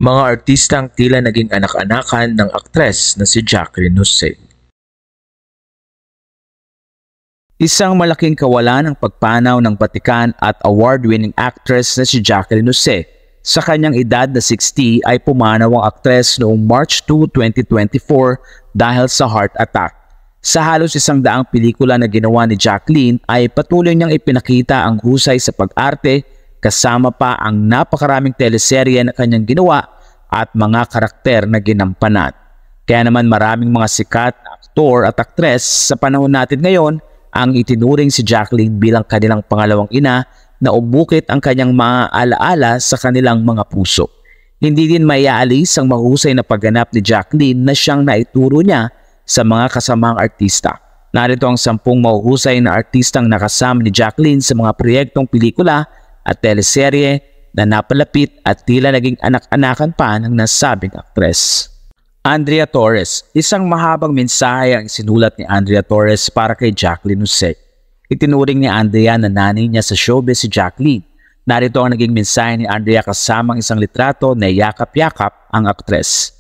Mga artistang tila naging anak-anakan ng aktres na si Jacqueline Jose. Isang malaking kawalan ang pagpanaw ng batikan at award-winning actress na si Jacqueline Jose. Sa kanyang edad na 60 ay pumanaw ang aktres noong March 2, 2024 dahil sa heart attack. Sa halos 100 pelikula na ginawa ni Jacqueline ay patuloy niyang ipinakita ang husay sa pag-arte kasama pa ang napakaraming teleserye na kanyang ginawa at mga karakter na ginampanan. Kaya naman maraming mga sikat na aktor at aktres sa panahon natin ngayon ang itinuring si Jacqueline bilang kanilang pangalawang ina na umukit ang kanyang mga alaala sa kanilang mga puso. Hindi din maiaalis ang mahusay na pagganap ni Jacqueline na siyang naituro niya sa mga kasamang artista. Narito ang 10 mahuhusay na artistang nakasama ni Jacqueline sa mga proyektong pelikula at teleserye na napalapit at tila naging anak-anakan pa ng nasabing aktres. Andrea Torres. Isang mahabang mensahe ang sinulat ni Andrea Torres para kay Jacqueline Jose. Itinuring ni Andrea na nanay niya sa showbiz si Jacqueline. Narito ang naging mensahe ni Andrea kasamang isang litrato na yakap-yakap ang aktres.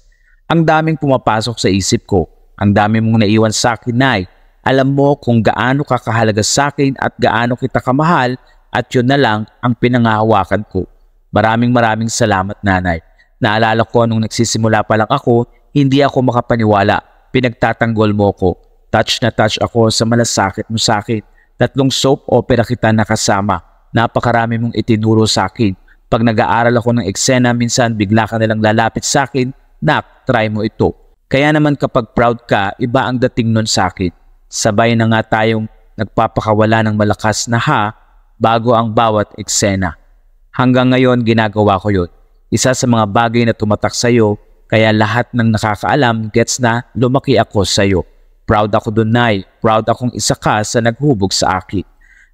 Ang daming pumapasok sa isip ko. Ang dami mong naiwan sa akin, Nay. Alam mo kung gaano ka kahalaga sa akin at gaano kita kamahal at yun na lang ang pinangahawakan ko. Maraming salamat, Nanay. Naalala ko nung nagsisimula pa lang ako, hindi ako makapaniwala. Pinagtatanggol mo ko. Touch na touch ako sa malasakit mo sa akin. 3 soap opera kita nakasama. Napakarami mong itinuro sa akin. Pag nag-aaral ako ng eksena, minsan bigla ka nilang lalapit sa akin, Nak, try mo ito. Kaya naman kapag proud ka, iba ang dating nun sa akin. Sabay na nga tayong nagpapakawala ng malakas na ha bago ang bawat eksena. Hanggang ngayon ginagawa ko yun. Isa sa mga bagay na tumatak sa'yo, kaya lahat ng nakakaalam gets na lumaki ako sa'yo. Proud ako dun, Nay. Proud akong isa ka sa naghubog sa akin.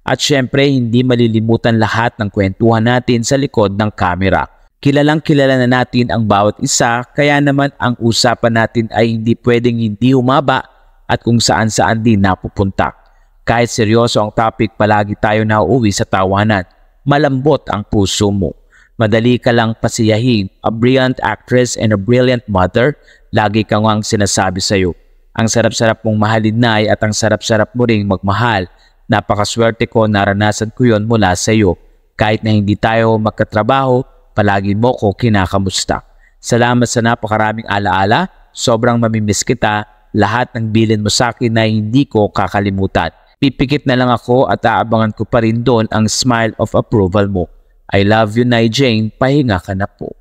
At syempre hindi malilimutan lahat ng kwentuhan natin sa likod ng kamera. Kilalang kilala na natin ang bawat isa, kaya naman ang usapan natin ay hindi pwedeng hindi humaba at kung saan-saan din napupunta. Kahit seryoso ang topic, palagi tayo nauuwi sa tawanan. Malambot ang puso mo. Madali ka lang pasiyahin. A brilliant actress and a brilliant mother, lagi kang ang sinasabi sa'yo. Ang sarap-sarap mong mahalin, Nay, at ang sarap-sarap mo ring magmahal. Napakaswerte ko, naranasan ko yon mula sa'yo. Kahit na hindi tayo magkatrabaho, palagi mo ko kinakamusta. Salamat sa napakaraming alaala, sobrang mamimiss kita, lahat ng bilin mo sa akin na hindi ko kakalimutan. Pipikit na lang ako at aabangan ko pa rin doon ang smile of approval mo. I love you, Nay Jane, pahinga ka na po.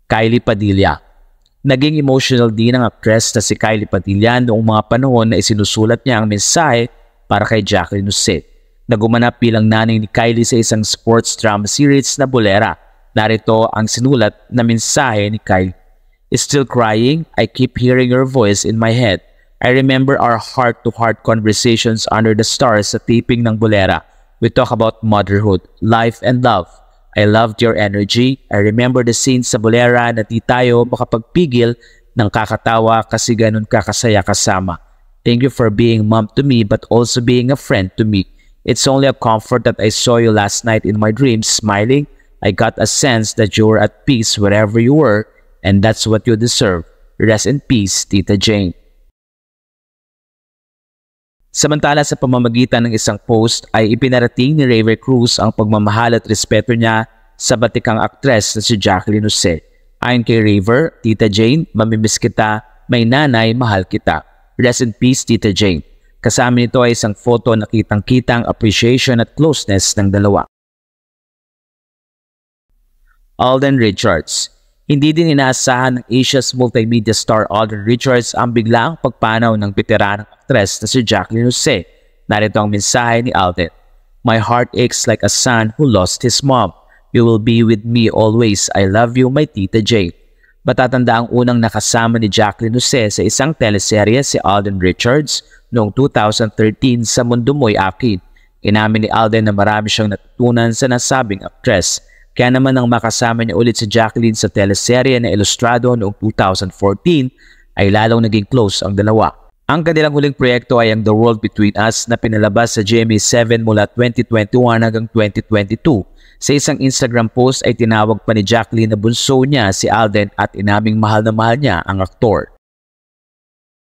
Kylie Padilla. Naging emotional din ang actress na si Kylie Padilla noong mga panahon na isinusulat niya ang mensahe para kay Jacqueline Jose. Nagumanap bilang nanay ni Kylie sa isang sports drama series na Bolera. Narito ang sinulat na mensahe ni Kylie. Still crying, I keep hearing your voice in my head. I remember our heart-to-heart conversations under the stars sa taping ng Bolera. We talk about motherhood, life, and love. I loved your energy. I remember the scenes sa Bolera na di tayo makapagpigil ng kakatawa kasi ganun kakasaya kasama. Thank you for being mom to me but also being a friend to me. It's only a comfort that I saw you last night in my dreams smiling. I got a sense that you were at peace wherever you were, and that's what you deserve. Rest in peace, Tita Jane. Samantala sa pamamagitan ng isang post ay ipinarating ni Raver Cruz ang pagmamahal at respeto niya sa batikang aktres na si Jacqueline Jose. Ayon kay Raver, Tita Jane, mamimiss kita, may nanay, mahal kita. Rest in peace, Tita Jane. Kasama nito ay isang photo na kitang-kitang appreciation at closeness ng dalawa. Alden Richards. Hindi din inaasahan ng Asia's multimedia star Alden Richards ang biglaang pagpanaw ng veteranang aktres na si Jacqueline Jose. Narito ang mensahe ni Alden. My heart aches like a son who lost his mom. You will be with me always. I love you, my Tita Jane. Matatanda ang unang nakasama ni Jacqueline Jose sa isang teleserye si Alden Richards noong 2013 sa Mundo Mo'y Akin. Inamin ni Alden na marami siyang natutunan sa nasabing aktres. Kaya naman nang makasama niya ulit si Jacqueline sa teleserye na Ilustrado noong 2014 ay lalong naging close ang dalawa. Ang kanilang huling proyekto ay ang The World Between Us na pinalabas sa GMA7 mula 2021 hanggang 2022. Sa isang Instagram post ay tinawag pa ni Jacqueline na bunso niya si Alden at inaming mahal na mahal niya ang aktor.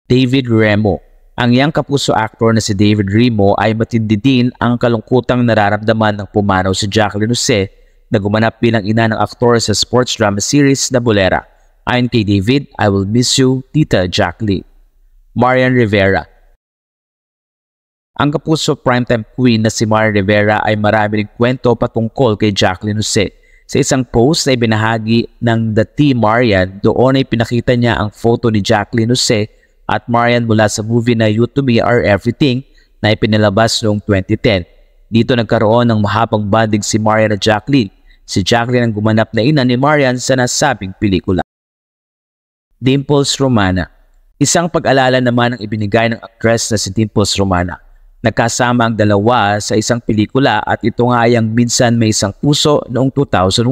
David Remo. Ang iyang kapuso actor na si David Remo ay matindi din ang kalungkutang nararamdaman ng pumanaw si Jacqueline Jose na gumanap bilang ina ng aktor sa sports drama series na Bolera. Ayon kay David, I will miss you, Tita Jacqueline. Marian Rivera. Ang kapuso primetime queen na si Marian Rivera ay marami ring kwento patungkol kay Jacqueline Jose. Sa isang post na ibinahagi ng The T Marian, doon ay pinakita niya ang photo ni Jacqueline Jose at Marian mula sa movie na You to Me Are Everything na ipinalabas noong 2010. Dito nagkaroon ng mahabang banding si Marian at Jacqueline. Si Jacqueline ang gumanap na ina ni Marian sa nasabing pelikula. Dimples Romana. Isang pag-alala naman ang ibinigay ng actress na si Dimples Romana. Nagkasama ang dalawa sa isang pelikula at ito nga ay ang Minsan May Isang Puso noong 2001.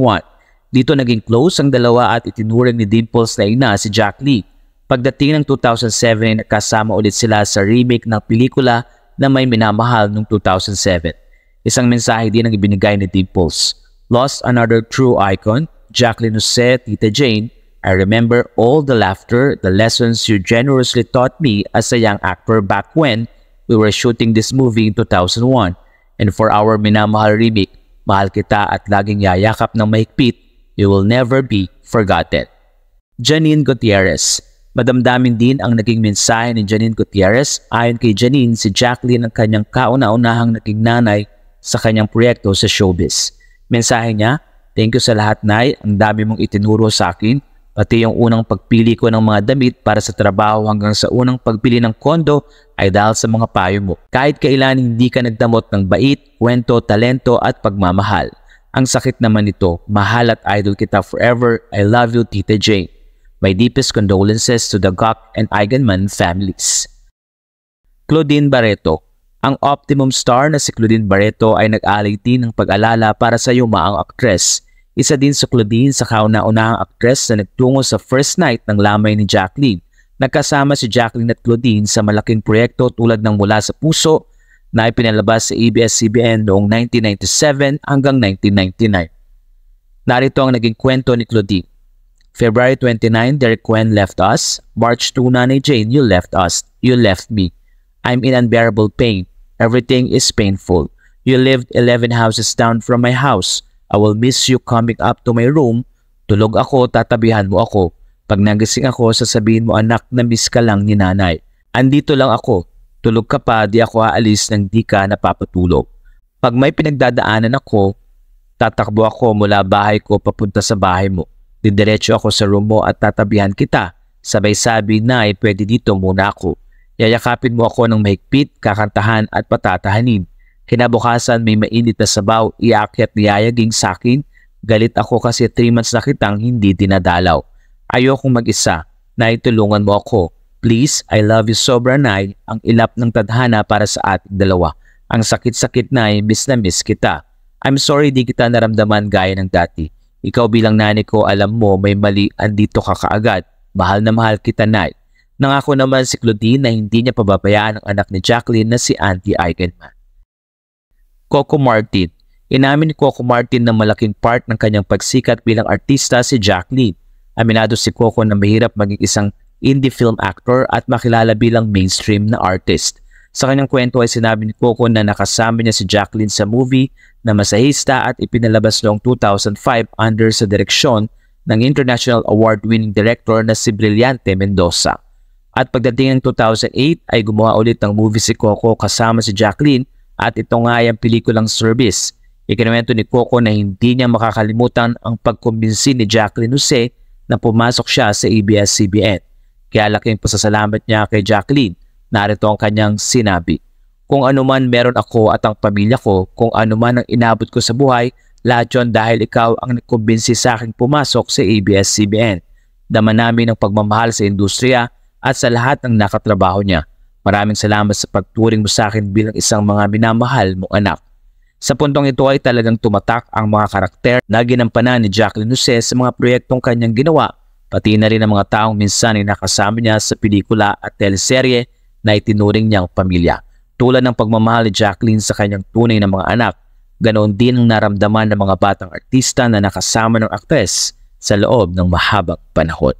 Dito naging close ang dalawa at itinuring ni Dimples na ina si Jacqueline. Pagdating ng 2007, nagkasama ulit sila sa remake ng pelikula na May Minamahal noong 2007. Isang mensahe din ang ibinigay ni Dimples. Lost another true icon, Jacqueline Jose, Tita Jane. I remember all the laughter, the lessons you generously taught me as a young actor back when we were shooting this movie in 2001. And for our Minamahal remake, mahal kita at laging yayakap ng mahigpit, you will never be forgotten. Janine Gutierrez. Madamdamin din ang naging mensahe ni Janine Gutierrez. Ayon kay Janine, si Jacqueline ang kanyang kauna-unahang naging nanay sa kanyang proyekto sa showbiz. Mensahe niya, thank you sa lahat, Nay. Ang dami mong itinuro sa akin. Pati yung unang pagpili ko ng mga damit para sa trabaho hanggang sa unang pagpili ng kondo ay dahil sa mga payo mo. Kahit kailan hindi ka nagdamot ng bait, kwento, talento at pagmamahal. Ang sakit naman nito, mahal at idol kita forever. I love you, Tita Jane. My deepest condolences to the Gok and Eigenman families. Claudine Barreto. Ang Optimum star na si Claudine Barreto ay nag-alay din ng pag-alala para sa yumaang aktres. Isa din sa Claudine sa kauna-unahang aktres na nagtungo sa first night ng lamay ni Jacqueline. Nagkasama si Jacqueline at Claudine sa malaking proyekto tulad ng Mula sa Puso na ipinalabas sa ABS-CBN noong 1997 hanggang 1999. Narito ang naging kwento ni Claudine. February 29, Derek Quen left us. March 2, Nanay Jane, you left us. You left me. I'm in unbearable pain. Everything is painful. You lived 11 houses down from my house. I will miss you coming up to my room. Tulog ako, tatabihan mo ako. Pag nagising ako, sasabihin mo, anak, na miss ka lang ni nanay. Andito lang ako. Tulog ka pa, di ako aalis nang di ka napapatulog. Pag may pinagdadaanan ako, tatakbo ako mula bahay ko papunta sa bahay mo. Didiretso ako sa room mo at tatabihan kita. Sabay sabi na pwede dito muna ako. Yayakapin mo ako ng mahigpit, kakantahan at patatahanin. Kinabukasan may mainit na sabaw, iakyat niyayaging sa akin. Galit ako kasi 3 months na kitang hindi dinadalaw. Ayokong mag-isa, naitulungan mo ako. Please, I love you sobra, Nay. Ang ilap ng tadhana para sa ating dalawa. Ang sakit-sakit, Nay, miss na miss kita. I'm sorry di kita naramdaman gaya ng dati. Ikaw bilang nanay ko, alam mo may mali, andito ka kaagad. Mahal na mahal kita, Nay. Nangako naman si Claudine na hindi niya pababayaan ang anak ni Jacqueline na si Auntie Eigenman. Coco Martin. Inamin ni Coco Martin na malaking part ng kanyang pagsikat bilang artista si Jacqueline. Aminado si Coco na mahirap maging isang indie film actor at makilala bilang mainstream na artist. Sa kanyang kwento ay sinabi ni Coco na nakasama niya si Jacqueline sa movie na Masahista at ipinalabas noong 2005 under sa direksyon ng International Award-winning director na si Brillante Mendoza. At pagdating ng 2008 ay gumawa ulit ng movie si Coco kasama si Jacqueline at ito nga ay ang pelikulang Service. Ikinuwento ni Coco na hindi niya makakalimutan ang pagkumbinsi ni Jacqueline Jose na pumasok siya sa ABS-CBN. Kaya laking pasasalamat niya kay Jacqueline. Narito ang kanyang sinabi. Kung ano man meron ako at ang pamilya ko, kung ano man ang inabot ko sa buhay, lahat yun dahil ikaw ang nagkumbinsi sa akin pumasok sa ABS-CBN. Dama namin ang pagmamahal sa industriya at sa lahat ng nakatrabaho niya. Maraming salamat sa pagturing mo sa akin bilang isang mga minamahal mong anak. Sa puntong ito ay talagang tumatak ang mga karakter na ginampanan ni Jacqueline Jose sa mga proyektong kanyang ginawa, pati na rin ang mga taong minsan ay nakasama niya sa pelikula at teleserye na itinuring niyang pamilya. Tulad ng pagmamahal ni Jacqueline sa kanyang tunay na mga anak Ganoon din ang naramdaman ng mga batang artista na nakasama ng aktres sa loob ng mahabang panahon.